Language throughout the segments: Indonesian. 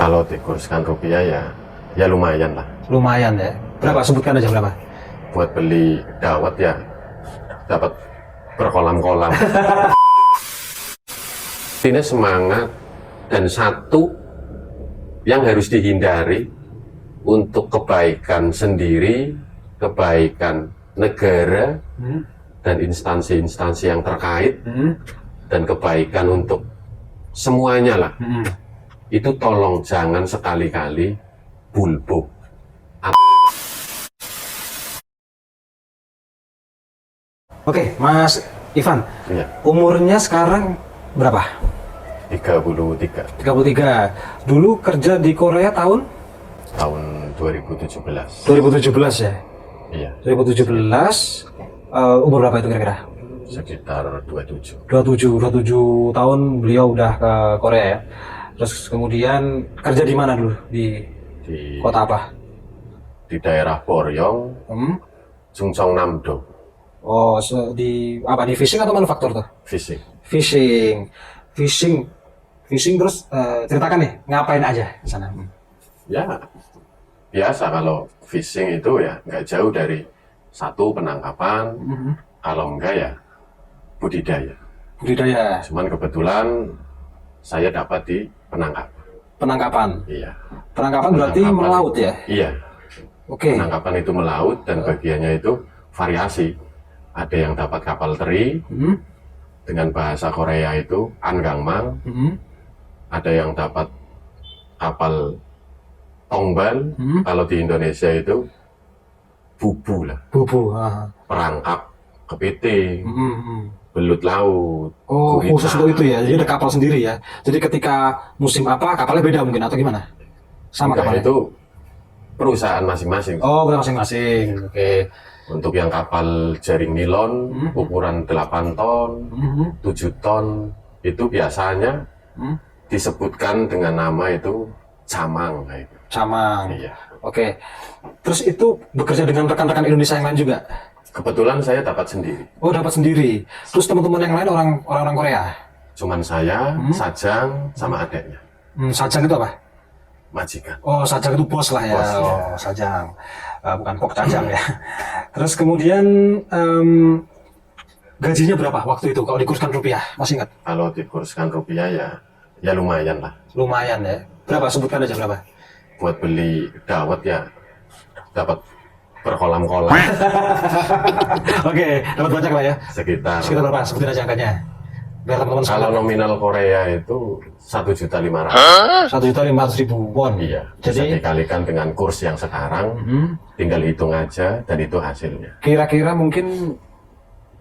Kalau dikurskan rupiah ya lumayan lah. Lumayan ya. Berapa? Sebutkan aja berapa. Buat beli dawet ya dapat berkolam-kolam. Ini semangat dan satu yang harus dihindari untuk kebaikan sendiri, kebaikan negara dan instansi-instansi yang terkait dan kebaikan untuk semuanya lah. Itu tolong jangan sekali-kali bulbuk. Oke, Mas Ivan, Ya, umurnya sekarang berapa? 33 33. Dulu kerja di Korea tahun tahun 2017. 2017 ya? Iya, 2017, umur berapa itu kira-kira? sekitar 27. 27 tahun beliau udah ke Korea ya. Terus kemudian kerja di mana dulu? Di Di kota apa? di daerah Boryong, Chungcheongnam-do, Oh, di apa? Di fishing atau manufaktur tuh? fishing. Fishing terus ceritakan nih ngapain aja di sana? Ya, biasa kalau fishing itu ya nggak jauh dari satu penangkapan, kalau enggak ya budidaya. Budidaya, Cuman kebetulan saya dapat di penangkapan. penangkapan. Iya, Penangkapan berarti Penangkapan. melaut ya? iya. Oke. Penangkapan itu melaut dan bagiannya itu variasi. Ada yang dapat kapal teri, dengan bahasa Korea itu Angangmang. Ada yang dapat kapal tongbal, kalau di Indonesia itu bubu lah, Bubu. perangkap kepiting, belut laut. Oh, gurita. khusus untuk itu ya. Jadi ada kapal sendiri ya. Jadi ketika musim apa kapalnya beda mungkin atau gimana? Sama Enggak, kapalnya. itu perusahaan masing-masing. Oh, beda masing-masing. Oke. Untuk yang kapal jaring nilon ukuran 8 ton, 7 ton itu biasanya disebutkan dengan nama itu camang kayak gitu. Camang. Iya. Oke. Terus itu bekerja dengan rekan-rekan Indonesia yang lain juga? Kebetulan saya dapat sendiri. Oh, dapat sendiri. Terus teman-teman yang lain orang Korea? Cuman saya, Sajang, sama adeknya. Sajang itu apa? Majikan. Oh, Sajang itu bos lah ya. Bos, ya. Oh, Sajang. Bukan Kok Cajang ya. Terus kemudian gajinya berapa waktu itu kalau dikurskan rupiah? Masih ingat? Kalau dikurskan rupiah ya lumayan lah. Lumayan ya. Berapa? Sebutkan aja berapa. Buat beli dawet ya dapat berkolam-kolam. Oke, dapat banyak lah ya. Sekitar Sekitar berapa? Sebutin aja angkanya. Biar teman-teman kalau semua. nominal Korea itu 1.500.000. 1.500.000 won. Iya, bisa Jadi dikalikan dengan kurs yang sekarang, tinggal hitung aja dan itu hasilnya. kira-kira mungkin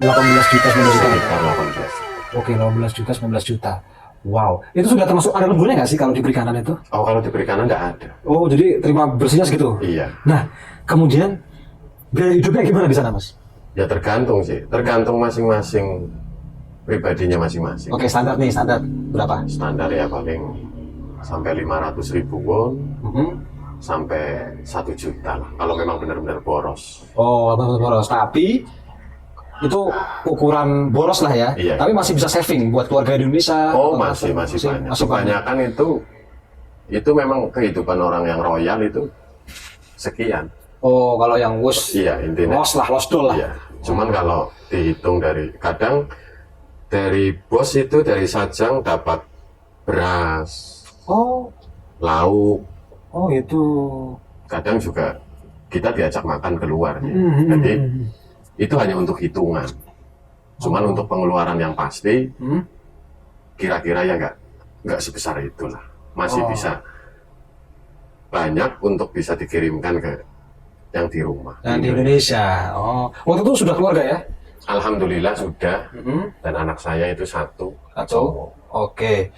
18 juta 19 juta. Sekitar 18. Oke, 18 juta 19 juta. Wow, itu sudah termasuk ada lemburnya nggak sih kalau di perikanan itu? Oh, kalau di perikanan nggak ada. Oh, jadi terima bersihnya segitu. Iya, Nah, kemudian biaya hidupnya gimana di sana, Mas? ya tergantung sih, tergantung masing-masing pribadinya masing-masing. Oke, standar nih, standar berapa? Standar ya paling sampai 500.000 won Mhm. sampai 1 juta lah. Kalau memang benar-benar boros. Oh, boros. Tapi itu ukuran boros lah ya. Iya. Tapi masih bisa saving buat keluarga Indonesia. Oh, atau masih banyak. masih banyak. Kebanyakan itu memang kehidupan orang yang royal itu sekian. Oh, kalau yang wus, Iya, intinya. los dol lah. Iya. Cuman kalau dihitung kadang dari bos itu dari Sajang dapat beras, Oh, lauk, oh itu. kadang juga kita diajak makan keluar. Ya. Jadi itu hanya untuk hitungan. Cuman untuk pengeluaran yang pasti, kira-kira ya nggak sebesar itulah. Masih bisa banyak untuk bisa dikirimkan ke yang di rumah. Yang di Indonesia. Oh, waktu itu sudah keluarga ya? Alhamdulillah sudah. Dan anak saya itu satu. Atau? Oke.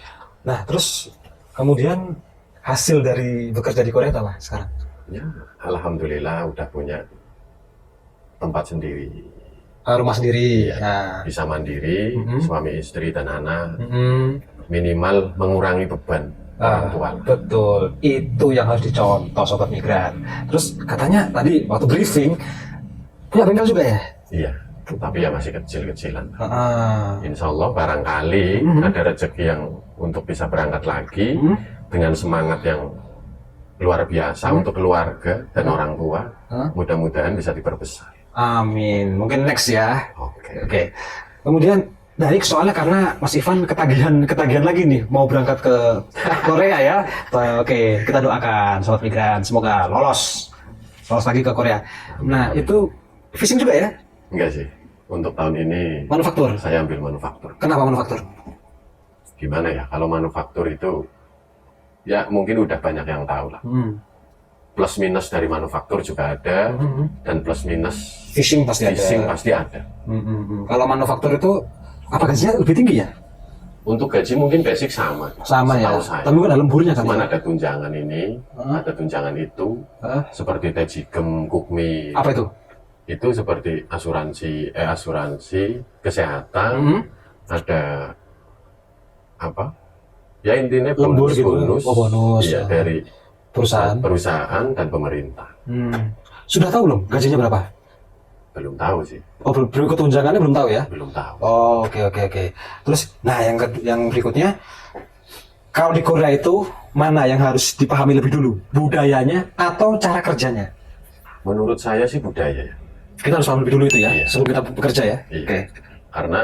Nah, terus kemudian hasil dari bekerja di Korea apa sekarang? Ya, alhamdulillah udah punya tempat sendiri. Rumah sendiri. Iya. Nah. Bisa mandiri, suami istri dan anak. Mhm. Minimal mengurangi beban orang tua. Betul, itu yang harus dicontoh sobat migran. Terus katanya tadi waktu briefing punya bengkel juga ya? Iya, tapi ya masih kecil-kecilan. Ah. Insya Allah barangkali ada rezeki yang untuk bisa berangkat lagi, dengan semangat yang luar biasa untuk keluarga dan orang tua. Mudah-mudahan bisa diperbesar. Amin. Mungkin next ya. Oke. Oke. Kemudian naik soalnya karena Mas Ivan ketagihan lagi nih mau berangkat ke Korea ya. Oke, kita doakan sobat migran semoga lolos lagi ke Korea. Nah, itu fishing juga ya? Enggak sih. Untuk tahun ini Manufaktur. saya ambil manufaktur. Kenapa manufaktur? Gimana ya? Kalau manufaktur itu ya mungkin udah banyak yang tahu lah. Plus minus dari manufaktur juga ada, dan plus minus Fishing pasti ada. Kalau manufaktur itu apa gajinya lebih tinggi ya? Untuk gaji mungkin basic sama. Sama ya. Setahu saya. Tapi kan ada lemburnya kan? Cuman ada tunjangan ini, ada tunjangan itu, seperti Tejigem, Kukmi. Apa itu? Itu seperti asuransi kesehatan, ada apa? Ya intinya Lembur gitu. bonus, Oh, bonus. ya, dari perusahaan dan pemerintah. Sudah tahu belum gajinya berapa? Belum tahu sih. Oh, berikut tunjangannya belum tahu ya? Belum tahu. Oh, oke. Terus, nah yang berikutnya, kalau di Korea itu mana yang harus dipahami lebih dulu, budayanya atau cara kerjanya? Menurut saya sih budaya ya. Kita harus paham lebih dulu itu ya, Iya. sebelum kita bekerja ya. Iya. Oke. Karena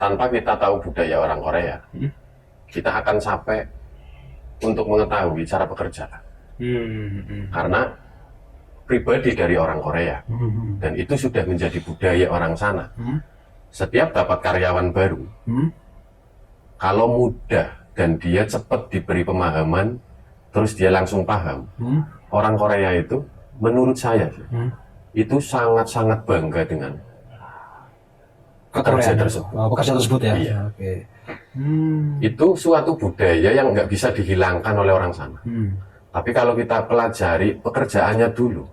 tanpa kita tahu budaya orang Korea, kita akan capek untuk mengetahui cara bekerja. Karena pribadi dari orang Korea, dan itu sudah menjadi budaya orang sana. Setiap dapat karyawan baru, kalau mudah dan dia cepat diberi pemahaman, terus dia langsung paham, orang Korea itu, menurut saya sih, itu sangat-sangat bangga dengan pekerja tersebut. Pekerja tersebut ya. Iya. Oke. Itu suatu budaya yang nggak bisa dihilangkan oleh orang sana. Tapi kalau kita pelajari pekerjaannya dulu,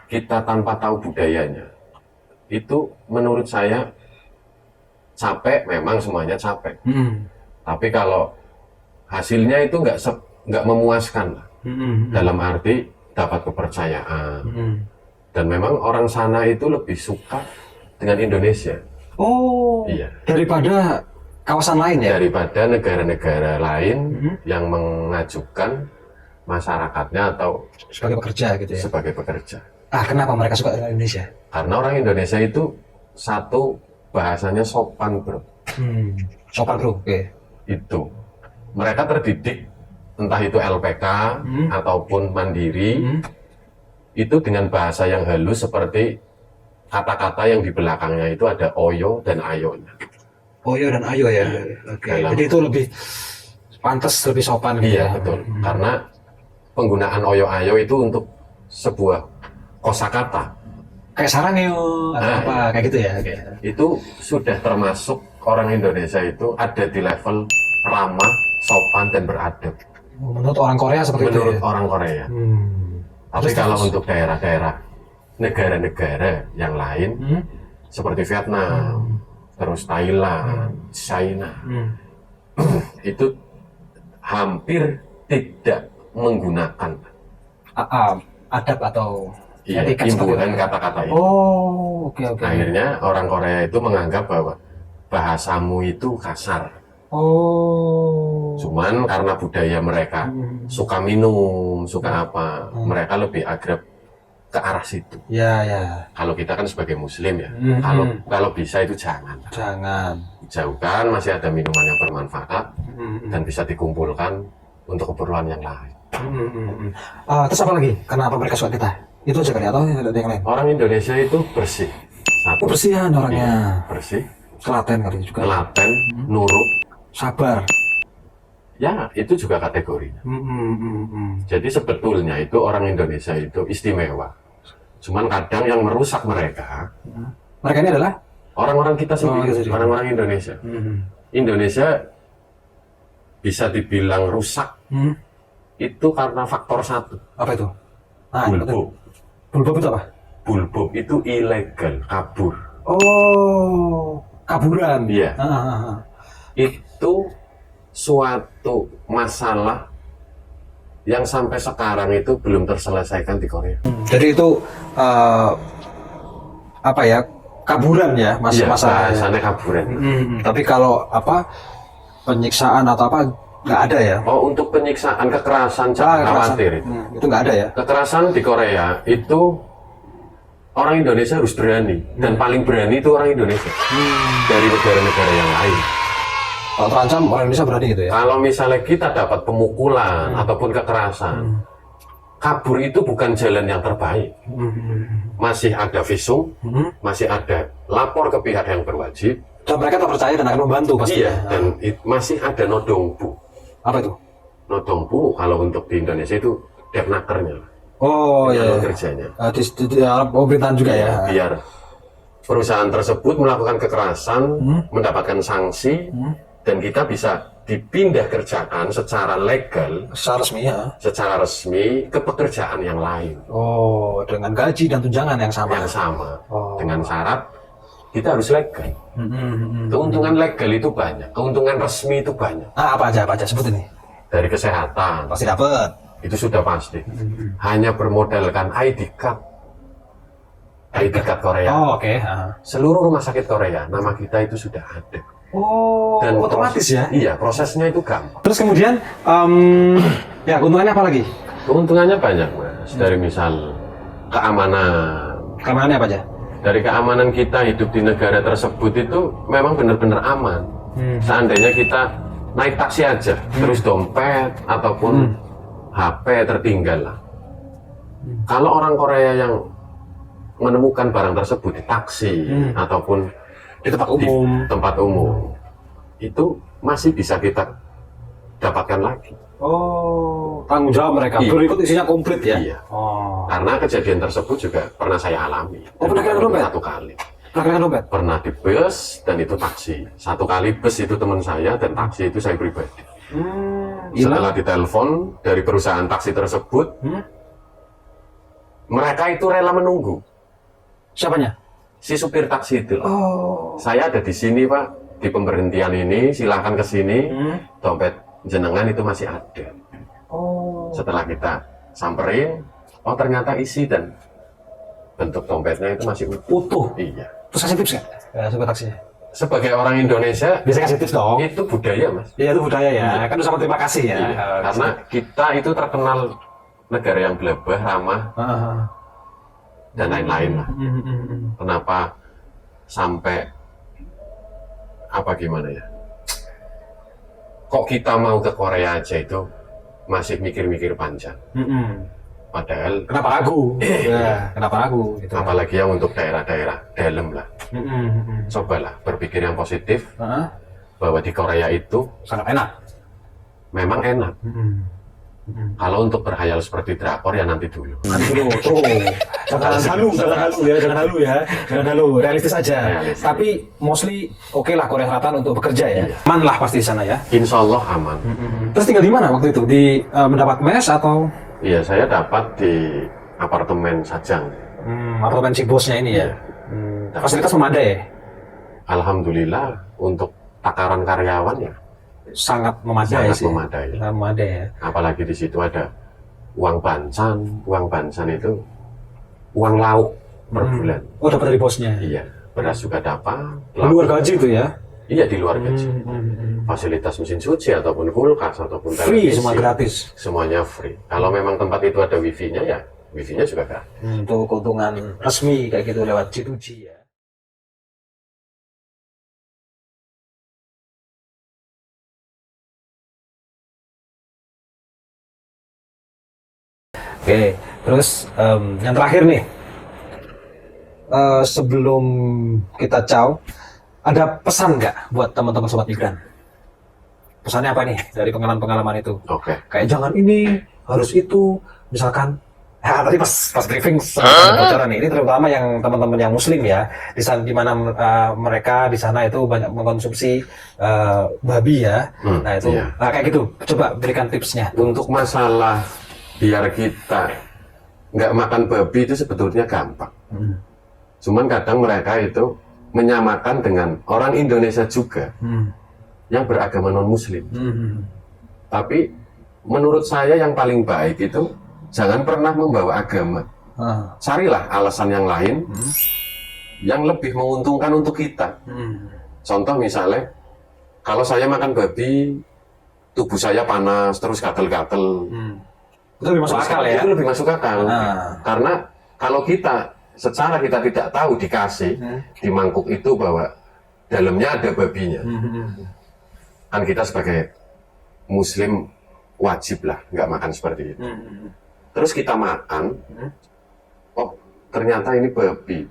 kita tanpa tahu budayanya, itu menurut saya capek, memang semuanya capek. Tapi kalau hasilnya itu nggak memuaskan lah. Dalam arti dapat kepercayaan. Dan memang orang sana itu lebih suka dengan Indonesia. Oh, iya. Daripada kawasan lain ya? Daripada negara-negara lain yang mengajukan masyarakatnya atau sebagai pekerja gitu ya? Sebagai pekerja. Kenapa mereka suka dengan Indonesia? Karena orang Indonesia itu satu, bahasanya sopan bro. Sopan bro, oke. Itu. Mereka terdidik, entah itu LPK ataupun mandiri, itu dengan bahasa yang halus seperti kata-kata yang di belakangnya itu ada oyo dan ayonya. Oyo dan ayo ya? Oke. Jadi itu lebih pantas, lebih sopan gitu iya, ya? Betul. Karena penggunaan oyo ayo itu untuk sebuah kosakata. Kayak sarangyo atau apa, kayak gitu ya? Itu sudah termasuk orang Indonesia itu ada di level ramah, sopan, dan beradab. Menurut orang Korea seperti itu ya? Menurut orang Korea. Tapi kalau untuk daerah-daerah, negara-negara yang lain, seperti Vietnam, terus Thailand, China, itu hampir tidak menggunakan adab atau imbuhan kata-kata itu. Oh, oke. Akhirnya orang Korea itu menganggap bahwa bahasamu itu kasar. Oh. Cuman karena budaya mereka suka minum, suka apa, mereka lebih akrab ke arah situ. Ya. Kalau kita kan sebagai Muslim ya, kalau bisa itu jangan. Jauhkan, masih ada minuman yang bermanfaat dan bisa dikumpulkan untuk keperluan yang lain. Terus apa lagi? Kenapa mereka suka kita? Itu aja kali atau ada yang lain? Orang Indonesia itu bersih. Satu. Kebersihan orangnya. Bersih. Telaten kali juga. Telaten, nurut, sabar. Ya, itu juga kategorinya. Jadi sebetulnya itu orang Indonesia itu istimewa. Cuman kadang yang merusak mereka. Mereka ini adalah? Orang-orang kita sendiri, orang-orang Indonesia. Indonesia bisa dibilang rusak. Itu karena faktor satu. Apa itu? Bulbub. Bulbub itu apa? Bulbub itu ilegal, kabur. Oh, kaburan. Iya. Itu suatu masalah yang sampai sekarang itu belum terselesaikan di Korea. Jadi itu apa ya, kaburan ya, masalah. Bahasanya kaburan. Tapi kalau apa penyiksaan atau apa Nggak ada ya? Oh, untuk penyiksaan, kekerasan, jangan khawatir. Itu nggak ada ya? Kekerasan di Korea itu orang Indonesia harus berani, dan paling berani itu orang Indonesia dari negara-negara yang lain. Kalau terancam orang Indonesia berani gitu ya? Kalau misalnya kita dapat pemukulan ataupun kekerasan, kabur itu bukan jalan yang terbaik. Masih ada visum, masih ada lapor ke pihak yang berwajib. Dan mereka terpercaya dan akan membantu pasti. Iya, dan masih ada nodongbu. Apa itu? Nodongbu kalau untuk di Indonesia itu depnakernya. Oh iya. Kerjanya. Di pemerintahan juga ya? Biar perusahaan tersebut melakukan kekerasan, mendapatkan sanksi, dan kita bisa dipindah kerjakan secara legal, Secara resmi ya? secara resmi ke pekerjaan yang lain. Oh, dengan gaji dan tunjangan yang sama? Yang sama, Oh. dengan syarat kita harus legal. Keuntungan legal itu banyak, keuntungan resmi itu banyak. Ah, apa aja sebut ini? Dari kesehatan, Pasti dapat. itu sudah pasti. Hanya bermodalkan ID card. ID card Korea. Oh, oke. Seluruh rumah sakit Korea, nama kita itu sudah ada. Oh, Dan otomatis ya? Iya, prosesnya itu gampang. Terus kemudian, ya keuntungannya apa lagi? Keuntungannya banyak, Mas. Dari misal keamanan. Keamanannya apa aja? Dari keamanan kita hidup di negara tersebut itu memang benar-benar aman. Seandainya kita naik taksi aja, terus dompet ataupun HP tertinggal lah. Kalau orang Korea yang menemukan barang tersebut di taksi ataupun Di tempat umum. tempat umum, itu masih bisa kita dapatkan lagi. Oh, tanggung jawab mereka. Iya. Berikut isinya komplit ya? Iya. Oh. Karena kejadian tersebut juga pernah saya alami. Oh, pernah kehilangan dompet? Satu kali. Pernah kehilangan dompet? Pernah di bus dan itu taksi. Satu kali bus itu teman saya dan taksi itu saya pribadi. Setelah ditelepon dari perusahaan taksi tersebut, mereka itu rela menunggu. Siapanya? Si supir taksi itu. Oh. Saya ada di sini, Pak, di pemberhentian ini, silahkan ke sini. Dompet jenengan itu masih ada. Oh. Setelah kita samperin, oh ternyata isi dan bentuk dompetnya itu masih Utuh. Iya. Terus kasih tips nggak? Ya, supir taksinya. Sebagai orang Indonesia, Biasa kasih tips dong. itu budaya, Mas. Iya, itu budaya ya. Kan udah sama terima kasih ya. Iya. Karena kita itu terkenal negara yang gelabah, ramah, dan lain-lain lah. Kenapa sampai apa gimana ya? Kok kita mau ke Korea aja itu masih mikir-mikir panjang. Padahal Kenapa ragu? Ya, kenapa ragu? Gitu. apalagi yang untuk daerah-daerah dalam lah. Cobalah berpikir yang positif bahwa di Korea itu Sangat enak. memang enak. Kalau untuk berhayal seperti drakor ya nanti dulu. Tuh, jangan halu ya, jangan halu, realistis aja. Realistis. Tapi mostly oke lah Korea Selatan untuk bekerja ya. Aman lah pasti di sana ya. Insya Allah aman. Terus tinggal di mana waktu itu? Di mendapat mes atau Iya, saya dapat di apartemen Sajang. apartemen si bosnya ini ya? Fasilitas memadai, Alhamdulillah untuk takaran karyawan ya sangat memadai sangat sih. memadai. Sangat memadai ya. Apalagi di situ ada uang bansan. Uang bansan itu uang lauk per bulan. Oh dapat dari bosnya. Iya, beras juga dapat. Di luar gaji itu ya? Iya, di luar gaji. Fasilitas mesin cuci ataupun kulkas ataupun Free, televisi, semua gratis. semuanya free. Kalau memang tempat itu ada wifi-nya ya wifi-nya juga gratis. Untuk keuntungan resmi kayak gitu lewat G2G ya. Oke, terus yang terakhir nih, sebelum kita ciao, ada pesan nggak buat teman-teman sobat migran? Pesannya apa nih dari pengalaman-pengalaman itu? Oke. Kayak jangan ini, harus itu, misalkan. Ya, tadi pas briefing bocoran nih, ini terutama yang teman-teman yang Muslim ya, di sana di mana mereka di sana itu banyak mengkonsumsi babi ya. Nah itu, iya. nah, kayak gitu. Coba berikan tipsnya. Untuk masalah biar kita nggak makan babi itu sebetulnya gampang. Cuman kadang mereka itu menyamakan dengan orang Indonesia juga yang beragama non-Muslim. Tapi menurut saya yang paling baik itu jangan pernah membawa agama. Carilah alasan yang lain yang lebih menguntungkan untuk kita. Contoh misalnya, kalau saya makan babi, tubuh saya panas terus gatel-gatel. Itu lebih masuk akal ya. Itu lebih masuk akal. Karena kalau kita secara kita tidak tahu dikasih di mangkuk itu bahwa dalamnya ada babinya. Kan kita sebagai muslim wajib lah nggak makan seperti itu. Terus kita makan, oh ternyata ini babi.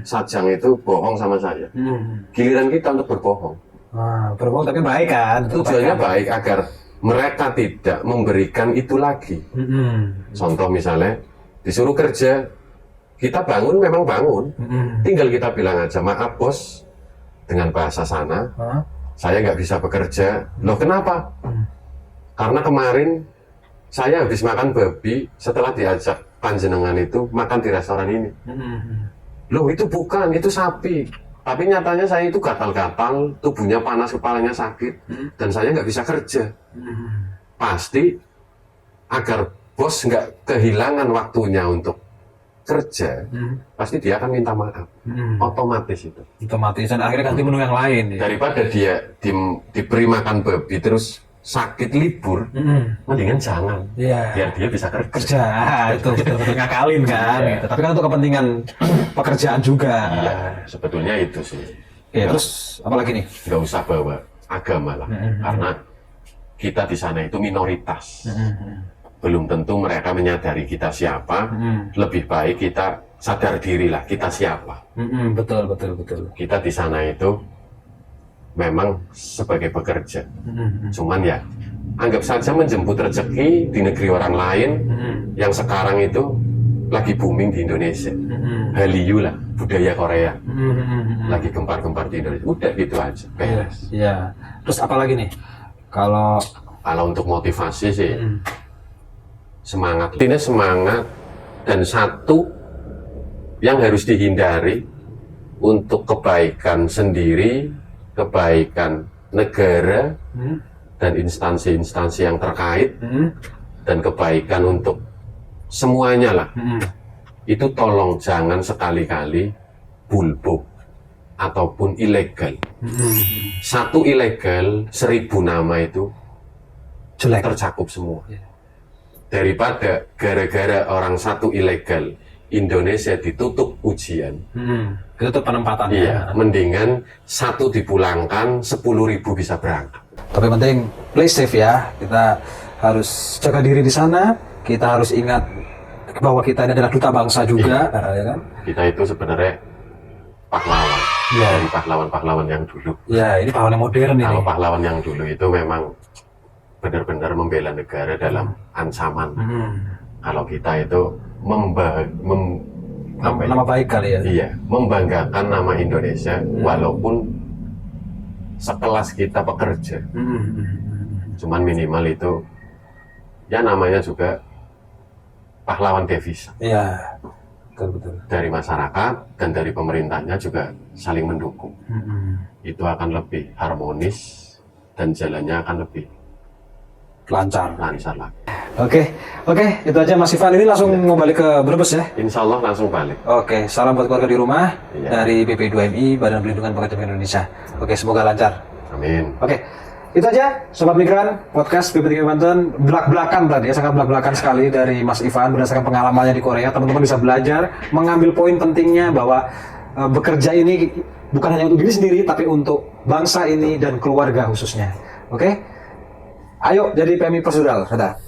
Sajang itu bohong sama saya. Giliran kita untuk berbohong. Berbohong tapi baik kan? Tujuannya baik agar mereka tidak memberikan itu lagi. Contoh misalnya disuruh kerja, kita bangun memang bangun, tinggal kita bilang aja maaf bos dengan bahasa sana, saya nggak bisa bekerja. Loh kenapa? Karena kemarin saya habis makan babi setelah diajak panjenengan itu makan di restoran ini. Loh itu bukan, itu sapi. Tapi nyatanya saya itu gatal-gatal, tubuhnya panas, kepalanya sakit, dan saya nggak bisa kerja. Pasti agar bos nggak kehilangan waktunya untuk kerja, pasti dia akan minta maaf. Otomatis itu. Otomatis, dan akhirnya ganti menu yang lain. Ya? Daripada dia diberi makan babi terus sakit libur, mendingan jangan. Biar dia bisa kerja. Itu betul-betul ngakalin kan. Gitu. Tapi kan untuk kepentingan pekerjaan juga. Iya, sebetulnya itu sih. Terus apa lagi nih? Nggak usah bawa agama lah, karena kita di sana itu minoritas. Belum tentu mereka menyadari kita siapa. Lebih baik kita sadar diri lah, kita siapa. Betul. Kita di sana itu memang sebagai pekerja. Cuman ya, anggap saja menjemput rezeki di negeri orang lain yang sekarang itu lagi booming di Indonesia. Hallyu lah, budaya Korea. Lagi gempar-gempar di Indonesia. Udah gitu aja, beres. Iya. Terus apa lagi nih? Kalau untuk motivasi sih, semangat. Ini semangat, dan satu yang harus dihindari untuk kebaikan sendiri, kebaikan negara, dan instansi-instansi yang terkait, dan kebaikan untuk semuanya lah. Itu tolong jangan sekali-kali bulbuk ataupun ilegal. Satu ilegal, 1000 nama itu jelek, tercakup semua. Daripada gara-gara orang satu ilegal, Indonesia ditutup ujian. Ditutup penempatannya. Iya, mendingan satu dipulangkan, 10.000 bisa berangkat. Tapi penting play safe ya. Kita harus jaga diri di sana. Kita harus ingat bahwa kita ini adalah duta bangsa juga, ya kan? Kita itu sebenarnya pahlawan. Dari pahlawan-pahlawan yang dulu. Ya, ini pahlawan yang modern ini. Kalau pahlawan yang dulu itu memang benar-benar membela negara dalam ancaman. Kalau kita itu nama baik kali ya. Iya, membanggakan nama Indonesia walaupun sekelas kita pekerja. Cuman minimal itu ya namanya juga pahlawan devisa. Iya, betul. Dari masyarakat dan dari pemerintahnya juga saling mendukung. Itu akan lebih harmonis dan jalannya akan lebih lancar lah. Oke, itu aja Mas Ivan. Ini langsung mau balik ke Brebes ya? Insya Allah langsung balik. Oke, salam buat keluarga di rumah dari BP2MI, Badan Perlindungan Pekerja Indonesia. Oke, semoga lancar. Amin. Oke, itu aja Sobat Migran, podcast BP3 Banten. Belak-belakan tadi ya, sangat belak-belakan sekali dari Mas Ivan berdasarkan pengalamannya di Korea. Teman-teman bisa belajar, mengambil poin pentingnya bahwa bekerja ini bukan hanya untuk diri sendiri, tapi untuk bangsa ini dan keluarga khususnya. Oke? Ayo jadi PMI Prosedural, dadah.